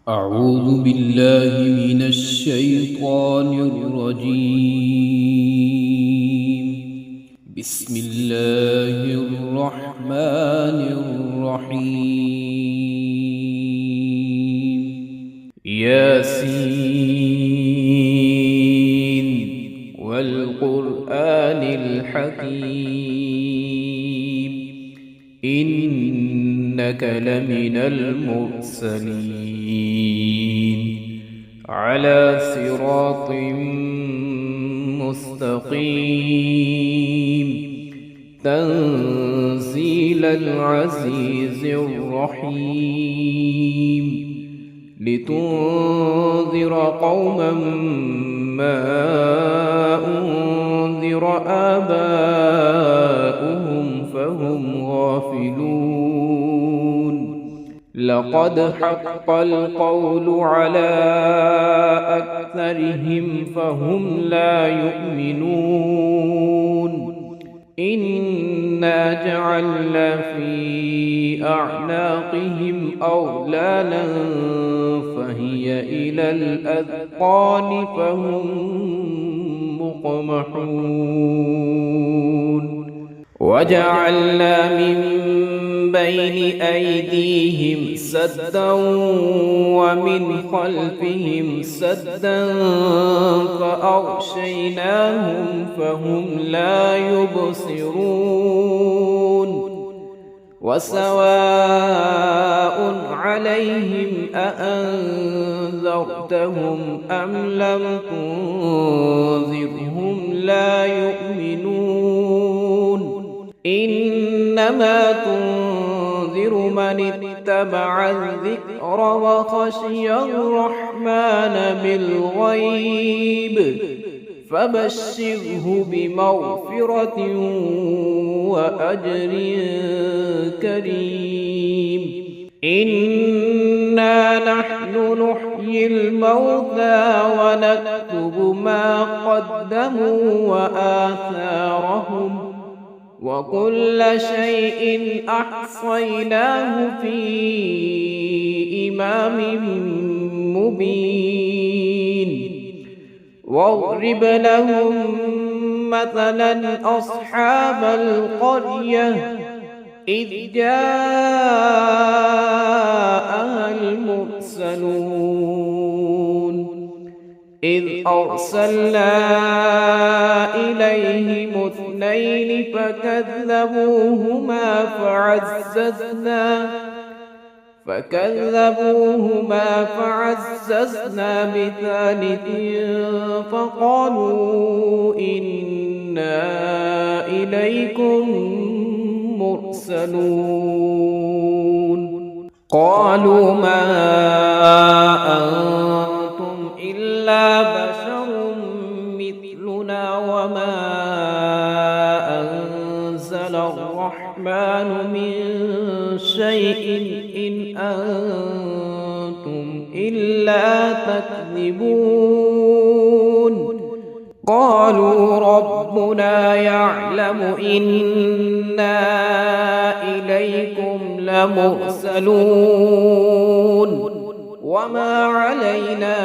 أعوذ بالله من الشيطان الرجيم. بسم الله الرحمن الرحيم. ياسين والقرآن الحكيم إنك لمن المرسلين على صراط مستقيم تنزيل العزيز الرحيم لتنذر قوما ما أنذر آباؤهم فهم غافلون. لقد حق القول على أكثرهم فهم لا يؤمنون. إنا جعلنا في أعناقهم أغلالا فهي إلى الأذقان فهم مقمحون. وجعلنا من بين أيديهم سدا ومن خلفهم سدا فأغشيناهم فهم لا يبصرون. وسواء عليهم أأنذرتهم أم لم تنذرهم لا يؤمنون. إنما تنذر من اتبع الذكر وخشي الرحمن بالغيب فبشره بمغفرة وأجر كريم. إنا نحن نحيي الموتى ونكتب ما قدموا وآثارهم وكل شيء أحصيناه في إمام مبين. واضرب لهم مثلا أصحاب القرية إذ جاءها المرسلون إذ أرسلنا إليهم اثنين فكذبوهما فعززنا بثالث فقالوا إنا إليكم مرسلون. قالوا ما أنتم إلا بشر مثلنا وما أنزل الرحمن من شيء إن أنتم إلا تكذبون. قالوا ربنا يعلم إنا إليكم لمرسلون وما علينا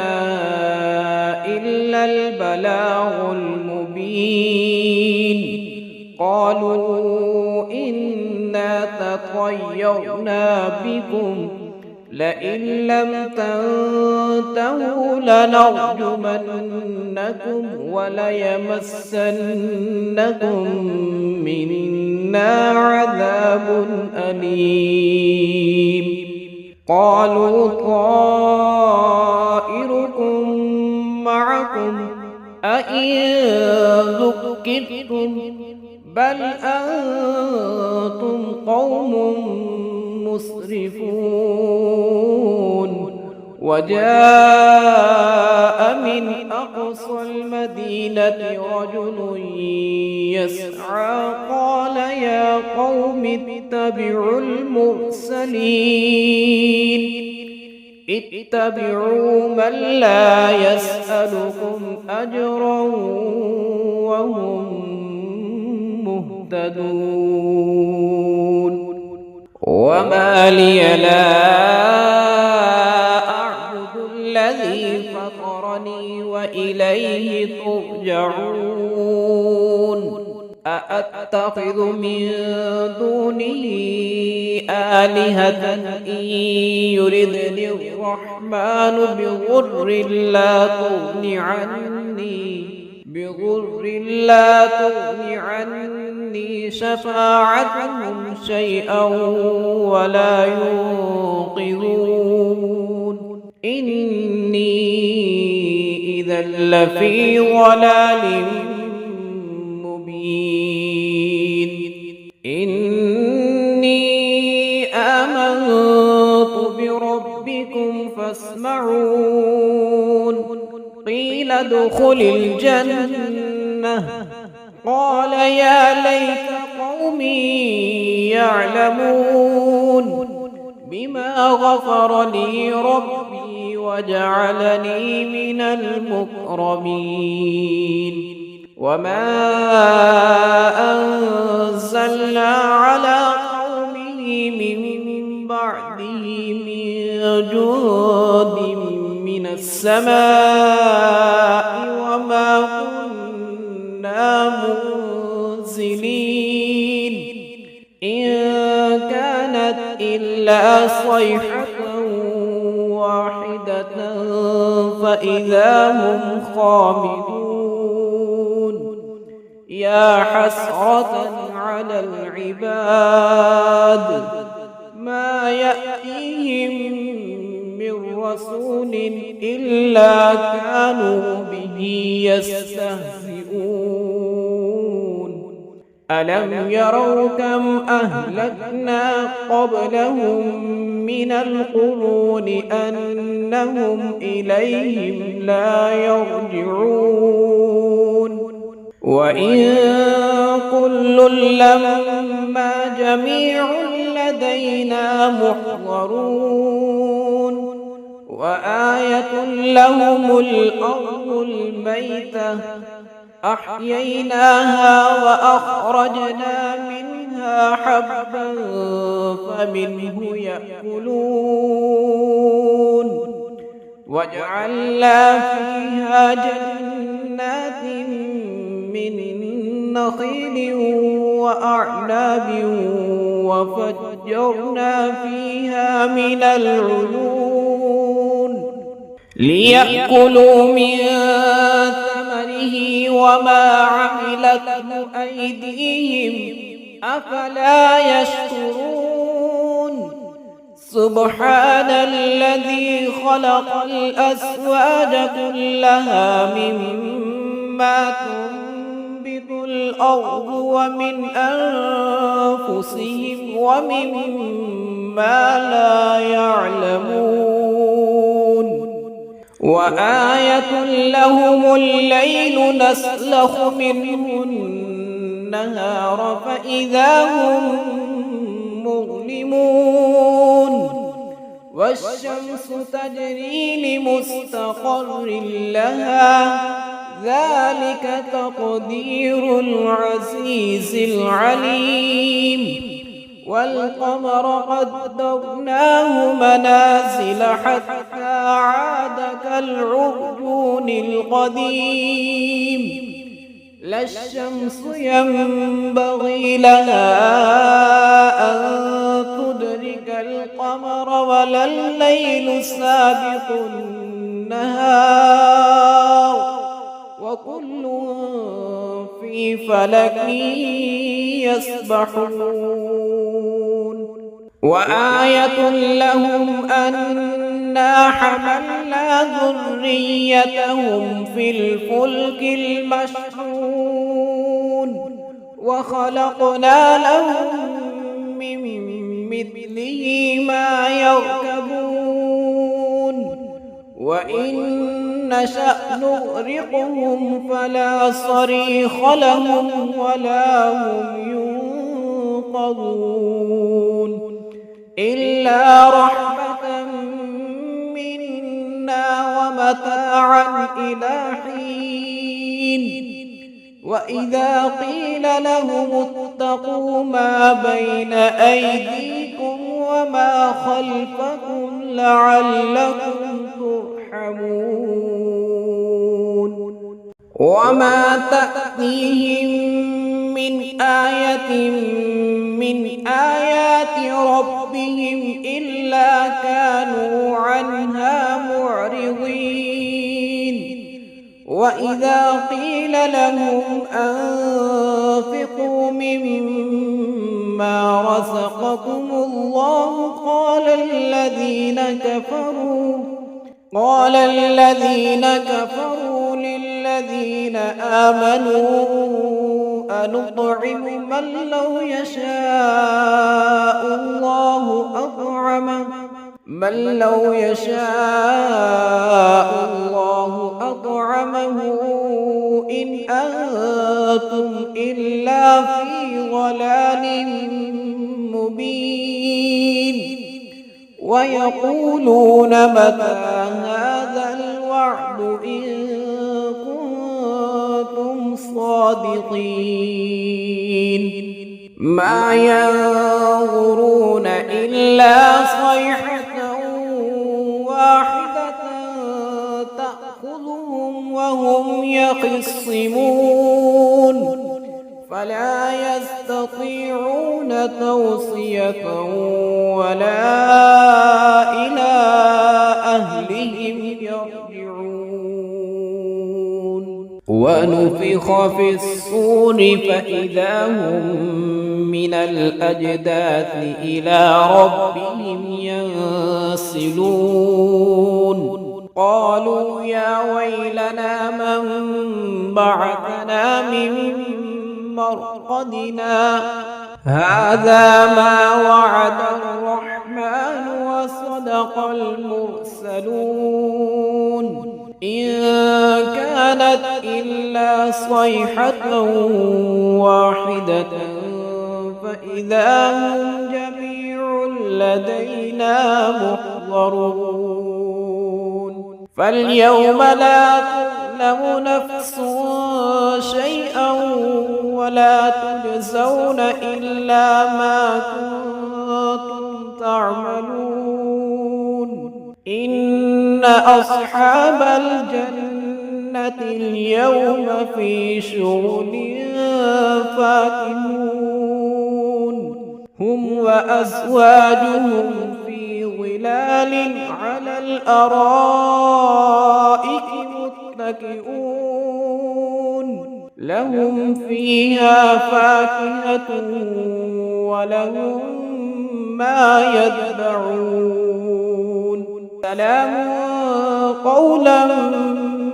إلا البلاغ المبين. قالوا إنا تطيرنا بكم لئن لم تنتهوا لنرجمنكم وليمسنكم منا عذاب أليم. قالوا طائركم معكم أئن ذكرتم بل أنتم قوم مسرفون. وجاء من أقصى المدينة رجل يسعى قال يا قوم اتبعوا المرسلين اتبعوا من لا يسألكم أجرا وهم مهتدون. وما لي لا أعبد الذي فطرني وإليه ترجعون أأتخذ من دونه آلهة إن يردني الرحمن بضر لا تغن عني شفاعتهم شيئا ولا ينقذون إني إذا لفي ضلال مبين إني آمنت بربكم فاسمعون قيل ادخل الجنة قال يا ليت قومي يعلمون بما غفر لي ربي وجعلني من المكرمين وما أنزلنا على قومه من بعده من جند من السماء وما كنا منزلين إن كانت إلا صيحة واحدة فإذا هم خامدون يا حسرة على العباد ما يأتيهم من رسول إلا كانوا به يستهزئون ألم يروا كم أهلكنا قبلهم من القرون أنهم إليهم لا يرجعون وإن كل لما جميع لدينا محضرون وآية لهم الأرض الميتة أحييناها وأخرجنا منها حبا فمنه يأكلون وجعلنا فيها جنات من نخيل وأعناب وفجرنا فيها من العيون ليأكلوا من ثمره وما عملته أيديهم أفلا يشكرون سبحان الذي خلق الأزواج كلها مما تنبت الأرض ومن أنفسهم ومما لا يعلمون وآية لهم الليل نسلخ منه النهار فإذا هم مظلمون والشمس تجري لمستقر لها ذلك تقدير العزيز العليم والقمر قدرناه منازل حتى عاد كالعرجون القديم لا الشمس ينبغي لها أن تدرك القمر ولا الليل سابق النهار وكل في فلك يسبحون وآية لهم أنا حملنا ذريتهم في الفلك المشحون وخلقنا لهم من مثله ما يركبون وإن نشأ نغرقهم فلا صريخ لهم ولا هم ينقذون إلا رحمة منا ومتاعا إلى حين وإذا قيل لهم اتقوا ما بين أيديكم وما خلفكم لعلكم ترحمون وما تأتيهم من آية من آيات ربهم إلا كانوا عنها معرضين وإذا قيل لهم أنفقوا مما رزقكم الله قال الذين كفروا للذين آمنوا أنطعم من لو يشاء الله أطعمه إن أنتم إلا في ضلال مبين ويقولون متى هذا الوعد إن كنتم صادقين ما ينظرون إلا صيحة واحدة تأخذهم وهم يخصمون فلا يستطيعون توصية ولا إلى أهلهم يرجعون ونفخ في الصور فإذا هم من الأجداث إلى ربهم ينسلون قالوا يا ويلنا من بعثنا من مرقدنا هذا ما وعد الرحمن وصدق المرسلون إن كانت إلا صيحة واحدة فإذا هم جميع لدينا محضرون فاليوم لا تظلم نفس شيئا ولا تجزون إلا ما كنتم تعملون إن أصحاب الجنة اليوم في شغل فاكهون هم وأزواجهم في ظلال على الأرائك متكئون لهم فيها فاكهة ولهم ما يدعون سلام قولا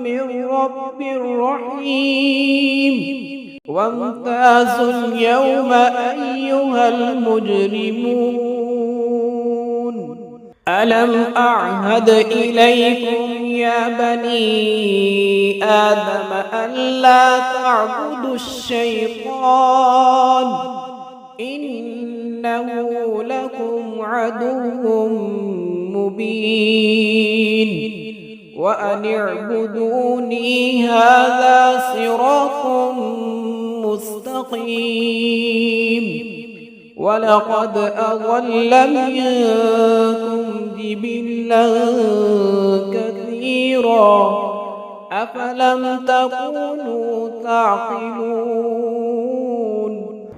من رب رحيم وامتازوا اليوم أيها المجرمون ألم أعهد إليكم يا بني آدم ألا تعبدوا الشيطان إنه لكم عدو مبين وأن اعبدوني هذا صراط مستقيم ولقد أضل منكم جبلا كثيرا أفلم تكونوا تعقلون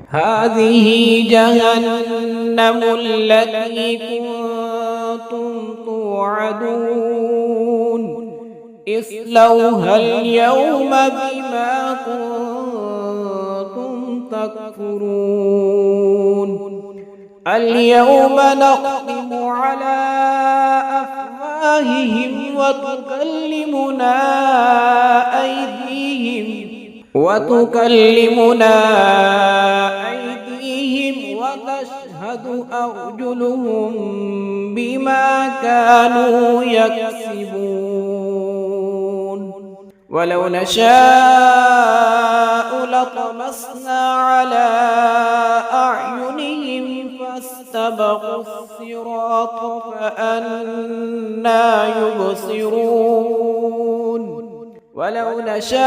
هذه جهنم التي كنتم توعدون اصلوها اليوم بما كنتم تكفرون اليوم نختم على أفواههم وتكلمنا أيديهم وتشهد أرجلهم بما كانوا يكسبون ولو نشاء لطمسنا على أعينهم فاستبقوا الصراط فأنى يبصرون ولو نشاء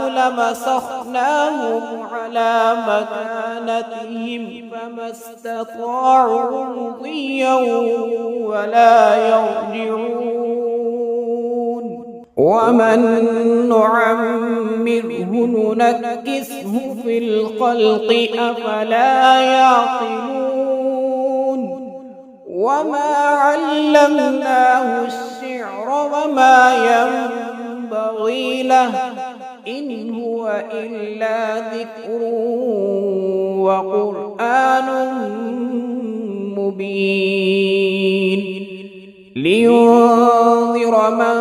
لمسخناهم على مكانتهم فما استطاعوا مضيا ولا يرجعون ومن نعمره ننكسه في الخلق أفلا يعقلون وما علمناه الشعر وما ينبغي له إن هو إلا ذكر وقرآن مبين لينذر من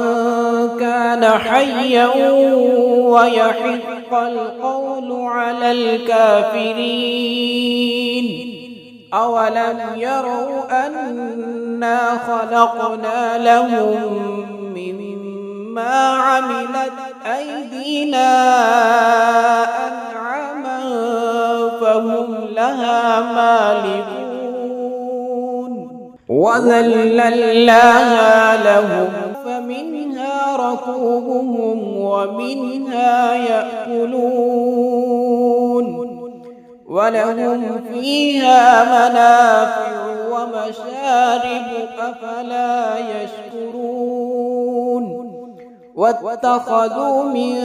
كان حيا ويحق القول على الكافرين أولم يروا أنا خلقنا لهم مما عملت أيدينا أنعاما فهم لها مالكون وذللناها لهم فمنها ركوبهم ومنها يأكلون ولهم فيها منافع ومشارب أفلا يشكرون واتخذوا من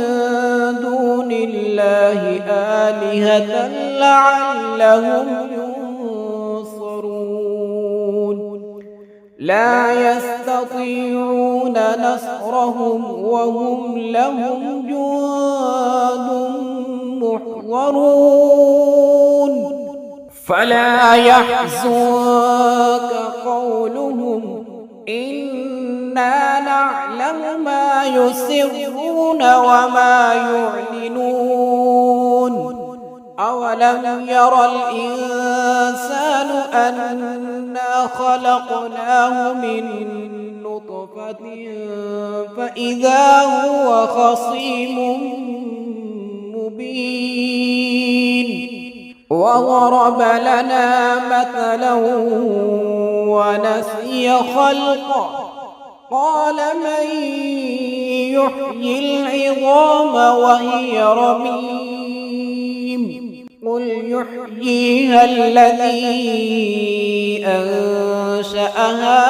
دون الله آلهة لعلهم ينصرون لا يستطيعون نصرهم وهم لهم جند محضرون فلا يحزنك قولهم إنا نعلم ما يسرون وما يعلنون أولم ير الإنسان أنا خلقناه من نطفة فإذا هو خصيم مبين وضرب لنا مثلا ونسي خلقه قال من يحيي العظام وهي رميم قل يحييها الذي أنشأها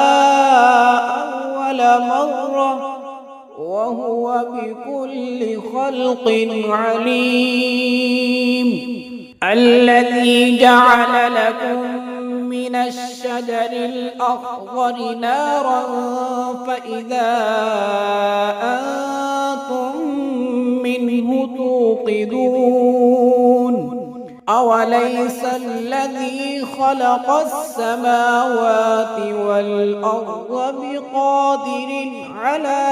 أول مرة وهو بكل خلق عليم الذي جعل لكم من الشجر الأخضر نارا فإذا أنتم منه توقدون أوليس الذي خلق السماوات والأرض بقادر على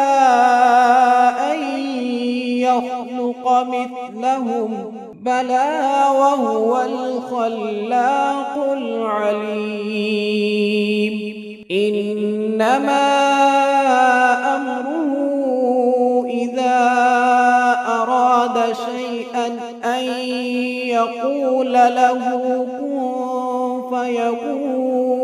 أن يخلق مثلهم بلى وهو الخلاق العليم إنما أمره إذا أراد شيئا أن يقول له كن فيكون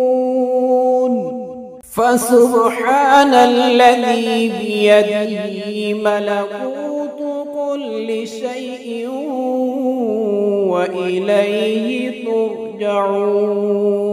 فسبحان الذي بيده ملكوت كل شيء وإليه ترجعون.